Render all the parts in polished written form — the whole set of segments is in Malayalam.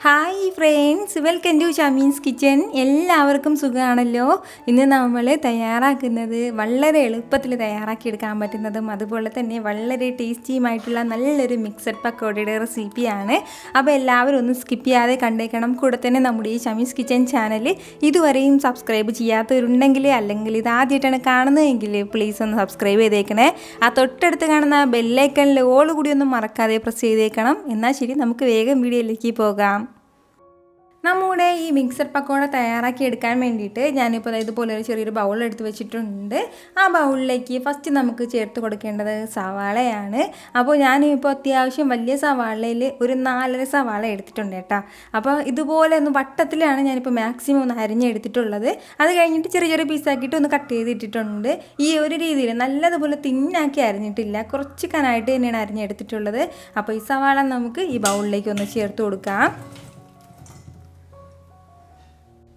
Hi friends, welcome to Shameen's kitchen. എല്ലാവർക്കും സുഖമാണല്ലോ. ഇന്ന് നമ്മൾ തയ്യാറാക്കുന്നത് വളരെ എളുപ്പത്തിൽ തയ്യാറാക്കിയെടുക്കാൻ പറ്റുന്നതും അതുപോലെ തന്നെ വളരെ ടേസ്റ്റിയുമായിട്ടുള്ള നല്ലൊരു മിക്സഡ് പക്കോടയുടെ റെസിപ്പിയാണ്. അപ്പോൾ എല്ലാവരും ഒന്ന് സ്കിപ്പ് ചെയ്യാതെ കണ്ടേക്കണം. കൂടെ തന്നെ നമ്മുടെ ഈ ഷമീൻസ് കിച്ചൻ ചാനൽ ഇതുവരെയും സബ്സ്ക്രൈബ് ചെയ്യാത്തവരുണ്ടെങ്കിൽ അല്ലെങ്കിൽ ഇതാദ്യമായിട്ടാണ് കാണുന്നതെങ്കിൽ പ്ലീസ് ഒന്ന് സബ്സ്ക്രൈബ് ചെയ്തേക്കണേ. ആ തൊട്ടടുത്ത് കാണുന്ന ബെല്ലൈക്കണിൽ ഓൾ കൂടി ഒന്നും മറക്കാതെ പ്രസ് ചെയ്തേക്കണം. എന്നാൽ ശരി, നമുക്ക് വേഗം വീഡിയോയിലേക്ക് പോകാം. നമ്മുടെ ഈ മിക്സഡ് പക്കോട തയ്യാറാക്കി എടുക്കാൻ വേണ്ടിയിട്ട് ഞാനിപ്പോൾ ഇതുപോലെ ഒരു ചെറിയൊരു ബൗൾ എടുത്ത് വെച്ചിട്ടുണ്ട്. ആ ബൗളിലേക്ക് ഫസ്റ്റ് നമുക്ക് ചേർത്ത് കൊടുക്കേണ്ടത് സവാളയാണ്. അപ്പോൾ ഞാനിപ്പോൾ അത്യാവശ്യം വലിയ സവാളയിൽ ഒരു 4.5 സവാള എടുത്തിട്ടുണ്ട് കേട്ടോ. അപ്പോൾ ഇതുപോലെ ഒന്ന് വട്ടത്തിലാണ് ഞാനിപ്പോൾ മാക്സിമം ഒന്ന് അരിഞ്ഞെടുത്തിട്ടുള്ളത്. അത് കഴിഞ്ഞിട്ട് ചെറിയ ചെറിയ പീസാക്കിയിട്ട് ഒന്ന് കട്ട് ചെയ്തിട്ടിട്ടുണ്ട്. ഈ ഒരു രീതിയിൽ നല്ലതുപോലെ തിന്നാക്കി അരിഞ്ഞിട്ടില്ല, കുറച്ച് കനായിട്ട് തന്നെയാണ് അരിഞ്ഞെടുത്തിട്ടുള്ളത്. അപ്പോൾ ഈ സവാള നമുക്ക് ഈ ബൗളിലേക്ക് ഒന്ന് ചേർത്ത് കൊടുക്കാം.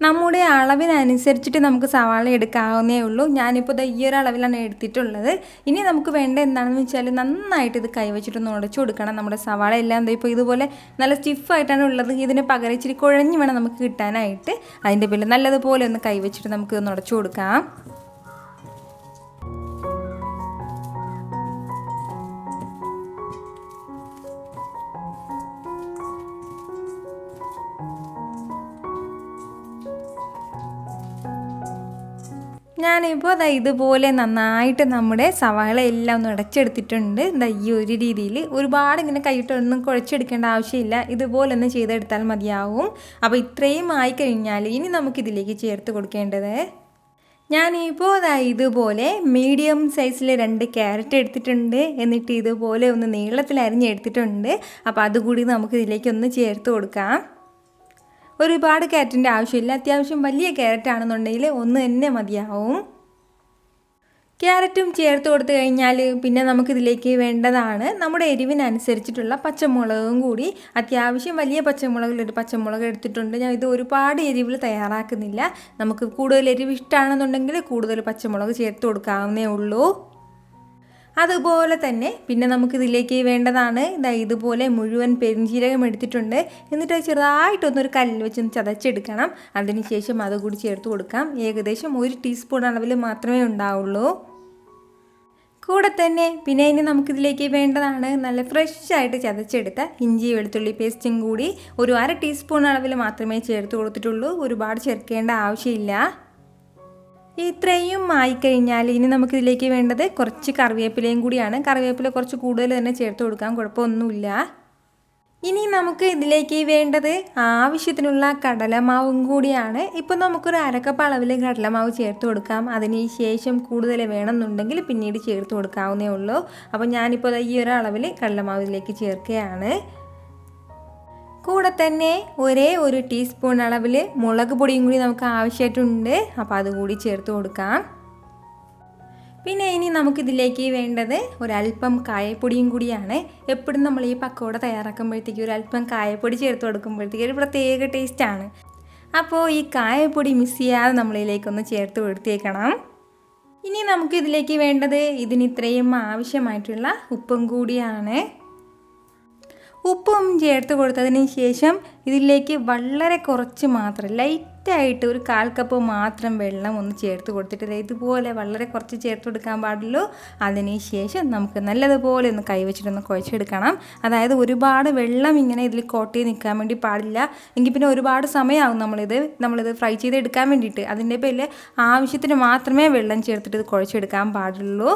നമ്മുടെ അളവിനനുസരിച്ചിട്ട് നമുക്ക് സവാള എടുക്കാവുന്നേ ഉള്ളൂ. ഞാനിപ്പോൾ ഈ ഒരു അളവിലാണ് എടുത്തിട്ടുള്ളത്. ഇനി നമുക്ക് വേണ്ട എന്താണെന്ന് വെച്ചാൽ നന്നായിട്ട് ഇത് കൈവച്ചിട്ടൊന്ന് ഉടച്ചു കൊടുക്കണം. നമ്മുടെ സവാള എല്ലാം ഇപ്പോൾ ഇതുപോലെ നല്ല സ്റ്റിഫായിട്ടാണ് ഉള്ളത്. ഇതിന് പകരം ഇച്ചിരി കുഴഞ്ഞ് വേണം നമുക്ക് കിട്ടാനായിട്ട്. അതിൻ്റെ പേരിൽ നല്ലതുപോലെ ഒന്ന് കൈവച്ചിട്ട് നമുക്ക് ഇതൊന്ന് ഉടച്ചു കൊടുക്കാം. ഞാനിപ്പോൾ ഇതുപോലെ നന്നായിട്ട് നമ്മുടെ സവാള എല്ലാം ഒന്ന് ഉടച്ചെടുത്തിട്ടുണ്ട്. ഈ ഒരു രീതിയിൽ ഒരുപാട് ഇങ്ങനെ കൈയിട്ടൊന്നും കുഴച്ചെടുക്കേണ്ട ആവശ്യമില്ല. ഇതുപോലെ ഒന്ന് ചെയ്തെടുത്താൽ മതിയാവും. അപ്പോൾ ഇത്രയും ആയിക്കഴിഞ്ഞാൽ ഇനി നമുക്കിതിലേക്ക് ചേർത്ത് കൊടുക്കേണ്ടത്, ഞാനിപ്പോൾ ഇതുപോലെ മീഡിയം സൈസിൽ 2 ക്യാരറ്റ് എടുത്തിട്ടുണ്ട്. എന്നിട്ട് ഇതുപോലെ ഒന്ന് നീളത്തിൽ അരിഞ്ഞെടുത്തിട്ടുണ്ട്. അപ്പോൾ അതുകൂടി നമുക്കിതിലേക്ക് ഒന്ന് ചേർത്ത് കൊടുക്കാം. ഒരുപാട് ക്യാരറ്റിൻ്റെ ആവശ്യമില്ല, അത്യാവശ്യം വലിയ ക്യാരറ്റ് ആണെന്നുണ്ടെങ്കിൽ ഒന്ന് തന്നെ മതിയാവും. ക്യാരറ്റും ചേർത്ത് കൊടുത്തു കഴിഞ്ഞാൽ പിന്നെ നമുക്കിതിലേക്ക് വേണ്ടതാണ് നമ്മുടെ എരിവിനനുസരിച്ചിട്ടുള്ള പച്ചമുളകും കൂടി. അത്യാവശ്യം വലിയ പച്ചമുളകിലൊരു പച്ചമുളക് എടുത്തിട്ടുണ്ട്. ഞാൻ ഇത് ഒരുപാട് എരിവിൽ തയ്യാറാക്കുന്നില്ല. നമുക്ക് കൂടുതൽ എരിവ് ഇഷ്ടമാണെന്നുണ്ടെങ്കിൽ കൂടുതൽ പച്ചമുളക് ചേർത്ത് കൊടുക്കാവുന്നേ ഉള്ളൂ. അതുപോലെ തന്നെ പിന്നെ നമുക്കിതിലേക്ക് വേണ്ടതാണ് ഇതുപോലെ മുഴുവൻ പെരിഞ്ജീരകം എടുത്തിട്ടുണ്ട്. എന്നിട്ട് ചെറുതായിട്ടൊന്നൊരു കല്ലിൽ വെച്ച് ചതച്ചെടുക്കണം. അതിനുശേഷം അതുകൂടി ചേർത്ത് കൊടുക്കാം. ഏകദേശം 1 ടീസ്പൂൺ അളവിൽ മാത്രമേ ഉണ്ടാവുള്ളൂ. കൂടെ തന്നെ പിന്നെ ഇനി നമുക്കിതിലേക്ക് വേണ്ടതാണ് നല്ല ഫ്രഷായിട്ട് ചതച്ചെടുത്ത ഇഞ്ചി വെളുത്തുള്ളി പേസ്റ്റും കൂടി ഒരു 1/2 ടീസ്പൂൺ അളവിൽ മാത്രമേ ചേർത്ത് കൊടുത്തിട്ടുള്ളൂ. ഒരുപാട് ചേർക്കേണ്ട ആവശ്യമില്ല. ഇത്രയും ആയിക്കഴിഞ്ഞാൽ ഇനി നമുക്കിതിലേക്ക് വേണ്ടത് കുറച്ച് കറിവേപ്പിലയും കൂടിയാണ്. കറിവേപ്പില കുറച്ച് കൂടുതൽ തന്നെ ചേർത്ത് കൊടുക്കാം, കുഴപ്പമൊന്നുമില്ല. ഇനി നമുക്ക് ഇതിലേക്ക് വേണ്ടത് ആവശ്യത്തിനുള്ള കടലമാവും കൂടിയാണ്. ഇപ്പോൾ നമുക്കൊരു 1/2 കപ്പ് അളവിൽ കടലമാവ് ചേർത്ത് കൊടുക്കാം. അതിന് ശേഷം കൂടുതൽ വേണമെന്നുണ്ടെങ്കിൽ പിന്നീട് ചേർത്ത് കൊടുക്കാവുന്നേ ഉള്ളൂ. അപ്പോൾ ഞാനിപ്പോൾ ഈ ഒരു അളവിൽ കടലമാവ് ഇതിലേക്ക് ചേർക്കുകയാണ്. കൂടെ തന്നെ ഒരേ 1 ടീസ്പൂൺ അളവിൽ മുളക് പൊടിയും കൂടി നമുക്ക് ആവശ്യമായിട്ടുണ്ട്. അപ്പോൾ അതുകൂടി ചേർത്ത് കൊടുക്കാം. പിന്നെ ഇനി നമുക്കിതിലേക്ക് വേണ്ടത് ഒരല്പം കായപ്പൊടിയും കൂടിയാണ്. എപ്പോഴും നമ്മൾ ഈ പക്കോട തയ്യാറാക്കുമ്പോഴത്തേക്കും ഒരല്പം കായപ്പൊടി ചേർത്ത് കൊടുക്കുമ്പോഴത്തേക്കും ഒരു പ്രത്യേക ടേസ്റ്റാണ്. അപ്പോൾ ഈ കായപ്പൊടി മിസ് ചെയ്യാതെ നമ്മളിലേക്കൊന്ന് ചേർത്ത് കൊടുത്തേക്കണം. ഇനി നമുക്കിതിലേക്ക് വേണ്ടത് ഇതിന് ഇത്രയും ആവശ്യമായിട്ടുള്ള ഉപ്പും കൂടിയാണ്. ഉപ്പും ചേർത്ത് കൊടുത്തതിന് ശേഷം ഇതിലേക്ക് വളരെ കുറച്ച് മാത്രം ലൈറ്റായിട്ട് ഒരു 1/4 കപ്പ് മാത്രം വെള്ളം ഒന്ന് ചേർത്ത് കൊടുത്തിട്ട് ഇതുപോലെ വളരെ കുറച്ച് ചേർത്ത് കൊടുക്കാൻ പാടുള്ളൂ. അതിന് ശേഷം നമുക്ക് നല്ലതുപോലെ ഒന്ന് കൈവച്ചിട്ടൊന്ന് കുഴച്ചെടുക്കണം. അതായത് ഒരുപാട് വെള്ളം ഇങ്ങനെ ഇതിൽ കോട്ട് ചെയ്ത് നിൽക്കാൻ വേണ്ടി പാടില്ല. എങ്കിൽ പിന്നെ ഒരുപാട് സമയമാകും നമ്മളിത് ഫ്രൈ ചെയ്തെടുക്കാൻ വേണ്ടിയിട്ട്. അതിൻ്റെ പേരിൽ ആവശ്യത്തിന് മാത്രമേ വെള്ളം ചേർത്തിട്ട് ഇത് കുഴച്ചെടുക്കാൻ പാടുള്ളൂ.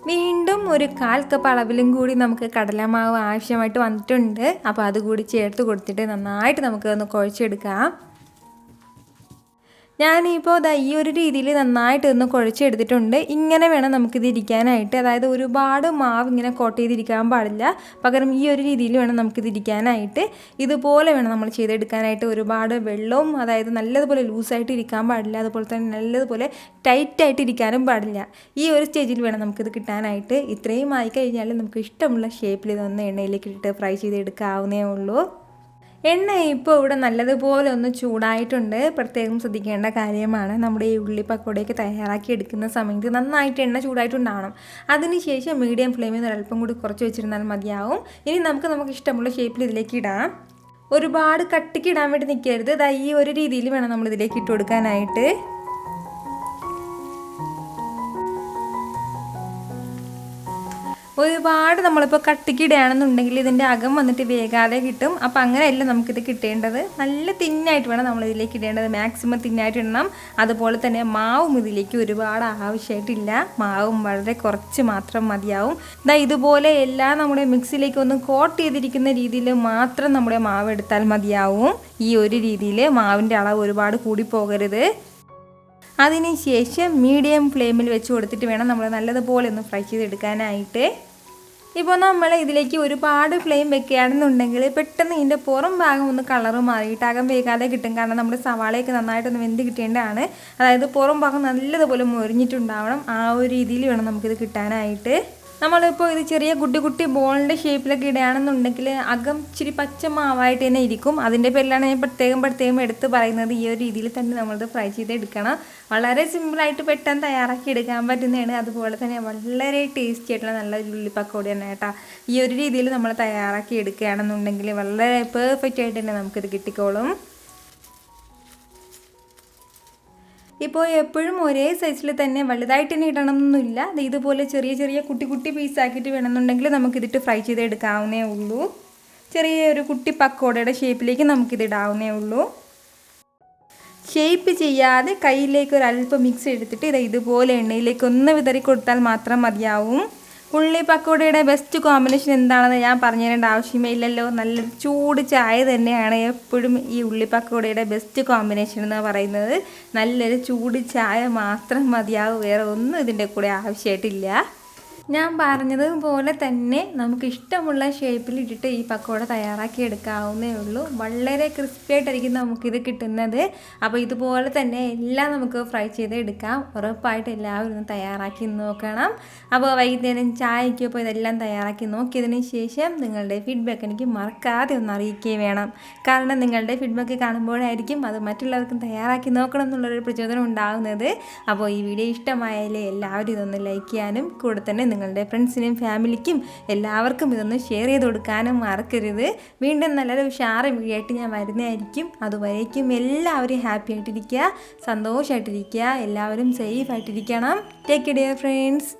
വീണ്ടും ഒരു 1/4 കപ്പ് അളവിലും കൂടി നമുക്ക് കടലമാവ് ആവശ്യമായിട്ട് വന്നിട്ടുണ്ട്. അപ്പോൾ അതുകൂടി ചേർത്ത് കൊടുത്തിട്ട് നന്നായിട്ട് നമുക്കൊന്ന് കുഴച്ചെടുക്കാം. ഞാനിപ്പോൾ ഈ ഒരു രീതിയിൽ നന്നായിട്ട് ഒന്ന് കുഴച്ചെടുത്തിട്ടുണ്ട്. ഇങ്ങനെ വേണം നമുക്കിത് ഇരിക്കാനായിട്ട്. അതായത് ഒരുപാട് മാവ് ഇങ്ങനെ കോട്ട് ചെയ്തിരിക്കാൻ പാടില്ല. പകരം ഈ ഒരു രീതിയിൽ വേണം നമുക്കിത് ഇരിക്കാനായിട്ട്. ഇതുപോലെ വേണം നമ്മൾ ചെയ്തെടുക്കാനായിട്ട്. ഒരുപാട് വെള്ളവും അതായത് നല്ലതുപോലെ ലൂസായിട്ട് ഇരിക്കാൻ പാടില്ല. അതുപോലെ തന്നെ നല്ലതുപോലെ ടൈറ്റായിട്ട് ഇരിക്കാനും പാടില്ല. ഈ ഒരു സ്റ്റേജിൽ വേണം നമുക്കിത് കിട്ടാനായിട്ട്. ഇത്രയും ആയിക്കഴിഞ്ഞാൽ നമുക്ക് ഇഷ്ടമുള്ള ഷേപ്പിൽ ഇതൊന്ന് എണ്ണയിലേക്ക് ഇട്ടിട്ട് ഫ്രൈ ചെയ്തെടുക്കാവുന്നേ ഉള്ളൂ. എണ്ണ ഇപ്പോൾ ഇവിടെ നല്ലതുപോലെ ഒന്ന് ചൂടായിട്ടുണ്ട്. പ്രത്യേകം ശ്രദ്ധിക്കേണ്ട കാര്യമാണ്, നമ്മുടെ ഈ ഉള്ളി പക്കോടയൊക്കെ തയ്യാറാക്കി എടുക്കുന്ന സമയത്ത് നന്നായിട്ട് എണ്ണ ചൂടായിട്ടുണ്ടാവണം. അതിനുശേഷം മീഡിയം ഫ്ലെയിമിൽ നിന്ന് അല്പം കൂടി കുറച്ച് വെച്ചിരുന്നാൽ മതിയാവും. ഇനി നമുക്ക് ഇഷ്ടമുള്ള ഷേപ്പിൽ ഇതിലേക്ക് ഇടാം. ഒരുപാട് കട്ടിക്ക് ഇടാൻ വേണ്ടി നിൽക്കരുത്. ഈ ഒരു രീതിയിൽ വേണം നമ്മൾ ഇതിലേക്ക് ഇട്ട് കൊടുക്കാനായിട്ട്. ഒരുപാട് നമ്മളിപ്പോൾ കട്ടിക്കിടുകയാണെന്നുണ്ടെങ്കിൽ ഇതിൻ്റെ അകം വന്നിട്ട് വേഗാതെ കിട്ടും. അപ്പോൾ അങ്ങനെയല്ല നമുക്കിത് കിട്ടേണ്ടത്. നല്ല തിന്നായിട്ട് വേണം നമ്മളിതിലേക്ക് ഇടേണ്ടത്. മാക്സിമം തിന്നായിട്ട് ഇടണം. അതുപോലെ തന്നെ മാവും ഇതിലേക്ക് ഒരുപാട് ആവശ്യമായിട്ടില്ല. മാവും വളരെ കുറച്ച് മാത്രം മതിയാവും. ഇതുപോലെ എല്ലാം നമ്മുടെ മിക്സിയിലേക്ക് ഒന്ന് കോട്ട് ചെയ്തിരിക്കുന്ന രീതിയിൽ മാത്രം നമ്മുടെ മാവ് എടുത്താൽ മതിയാവും. ഈ ഒരു രീതിയിൽ മാവിൻ്റെ അളവ് ഒരുപാട് കൂടി പോകരുത്. അതിനുശേഷം മീഡിയം ഫ്ലെയിമിൽ വെച്ച് കൊടുത്തിട്ട് വേണം നമ്മൾ നല്ലതുപോലെ ഒന്ന് ഫ്രൈ ചെയ്തെടുക്കാനായിട്ട്. ഇപ്പോൾ നമ്മൾ ഇതിലേക്ക് ഒരുപാട് ഫ്ലെയിം വെക്കുകയാണെന്നുണ്ടെങ്കിൽ പെട്ടെന്ന് ഇതിൻ്റെ പുറം ഭാഗം ഒന്ന് കളറ് മാറിയിട്ട് അകം വേഗാതെ കിട്ടും. കാരണം നമ്മുടെ സവാളയൊക്കെ നന്നായിട്ടൊന്ന് വെന്ത് കിട്ടേണ്ടതാണ്. അതായത് പുറം ഭാഗം നല്ലതുപോലെ മൊരിഞ്ഞിട്ടുണ്ടാവണം. ആ ഒരു രീതിയിൽ വേണം നമുക്കിത് കിട്ടാനായിട്ട്. നമ്മളിപ്പോൾ ഇത് ചെറിയ കുട്ടി ബോളിൻ്റെ ഷേപ്പിലൊക്കെ ഇടുകയാണെന്നുണ്ടെങ്കിൽ അകം ഇച്ചിരി പച്ചമാവായിട്ട് തന്നെ ഇരിക്കും. അതിൻ്റെ പേരിലാണ് ഞാൻ പ്രത്യേകം എടുത്ത് പറയുന്നത്. ഈ ഒരു രീതിയിൽ തന്നെ നമ്മളിത് ഫ്രൈ ചെയ്തെടുക്കണം. വളരെ സിമ്പിളായിട്ട് പെട്ടെന്ന് തയ്യാറാക്കി എടുക്കാൻ പറ്റുന്നതാണ്. അതുപോലെ തന്നെ വളരെ ടേസ്റ്റി ആയിട്ടുള്ള നല്ല ഉള്ളി പക്കോടയാണ് കേട്ടോ. ഈ ഒരു രീതിയിൽ നമ്മൾ തയ്യാറാക്കി എടുക്കുകയാണെന്നുണ്ടെങ്കിൽ വളരെ പെർഫെക്റ്റ് ആയിട്ട് തന്നെ നമുക്കിത് കിട്ടിക്കോളും. ഇപ്പോൾ എപ്പോഴും ഒരേ സൈസിൽ തന്നെ വലുതായിട്ട് തന്നെ ഇടണമെന്നൊന്നുമില്ല. ഇതുപോലെ ചെറിയ കുട്ടി പീസാക്കിയിട്ട് വേണമെന്നുണ്ടെങ്കിൽ നമുക്കിതിട്ട് ഫ്രൈ ചെയ്തെടുക്കാവുന്നേ ഉള്ളൂ. ചെറിയൊരു കുട്ടി പക്കോടയുടെ ഷേപ്പിലേക്ക് നമുക്കിത് ഇടാവുന്നേ ഉള്ളൂ. ഷേപ്പ് ചെയ്യാതെ കയ്യിലേക്ക് ഒരു അല്പം മിക്സ് എടുത്തിട്ട് ഇതുപോലെ എണ്ണയിലേക്ക് ഒന്ന് വിതറി കൊടുത്താൽ മാത്രം മതിയാവും. ഉള്ളി പക്കോടയുടെ ബെസ്റ്റ് കോമ്പിനേഷൻ എന്താണെന്ന് ഞാൻ പറഞ്ഞു തരേണ്ട ആവശ്യമേ ഇല്ലല്ലോ. നല്ലൊരു ചൂട് ചായ തന്നെയാണ് എപ്പോഴും ഈ ഉള്ളി പക്കോടയുടെ ബെസ്റ്റ് കോമ്പിനേഷൻ എന്ന് പറയുന്നത്. നല്ലൊരു ചൂട് ചായ മാത്രം മതിയാവും. വേറെ ഒന്നും ഇതിൻ്റെ കൂടെ ആവശ്യമായിട്ടില്ല. ഞാൻ പറഞ്ഞതുപോലെ തന്നെ നമുക്ക് ഇഷ്ടമുള്ള ഷേപ്പിൽ ഇട്ടിട്ട് ഈ പക്കോട തയ്യാറാക്കി എടുക്കാവുന്നേ ഉള്ളൂ. വളരെ ക്രിസ്പി ആയിട്ടായിരിക്കും നമുക്കിത് കിട്ടുന്നത്. അപ്പോൾ ഇതുപോലെ തന്നെ എല്ലാം നമുക്ക് ഫ്രൈ ചെയ്ത് എടുക്കാം. ഉറപ്പായിട്ട് എല്ലാവരും ഒന്ന് തയ്യാറാക്കി നോക്കണം. അപ്പോൾ വൈകുന്നേരം ചായയ്ക്ക് ഇപ്പോൾ ഇതെല്ലാം തയ്യാറാക്കി നോക്കിയതിന് ശേഷം നിങ്ങളുടെ ഫീഡ്ബാക്ക് എനിക്ക് മറക്കാതെ ഒന്ന് അറിയിക്കുകയും വേണം. കാരണം നിങ്ങളുടെ ഫീഡ്ബാക്ക് കാണുമ്പോഴായിരിക്കും അത് മറ്റുള്ളവർക്കും തയ്യാറാക്കി നോക്കണം എന്നുള്ളൊരു പ്രചോദനം ഉണ്ടാകുന്നത്. അപ്പോൾ ഈ വീഡിയോ ഇഷ്ടമായാലേ എല്ലാവരും ഇതൊന്ന് ലൈക്ക് ചെയ്യാനും കൂടെ തന്നെ നിങ്ങളുടെ ഫ്രണ്ട്സിനും ഫാമിലിക്കും എല്ലാവർക്കും ഇതൊന്ന് ഷെയർ ചെയ്ത് കൊടുക്കാനും മറക്കരുത്. വീണ്ടും നല്ലൊരു ഉഷാറ് വീഡിയോ ആയിട്ട് ഞാൻ വരുന്നതായിരിക്കും. അതുവരേക്കും എല്ലാവരും ഹാപ്പി ആയിട്ടിരിക്കുക, സന്തോഷമായിട്ടിരിക്കുക, എല്ലാവരും സേഫ് ആയിട്ടിരിക്കണം. Take care friends.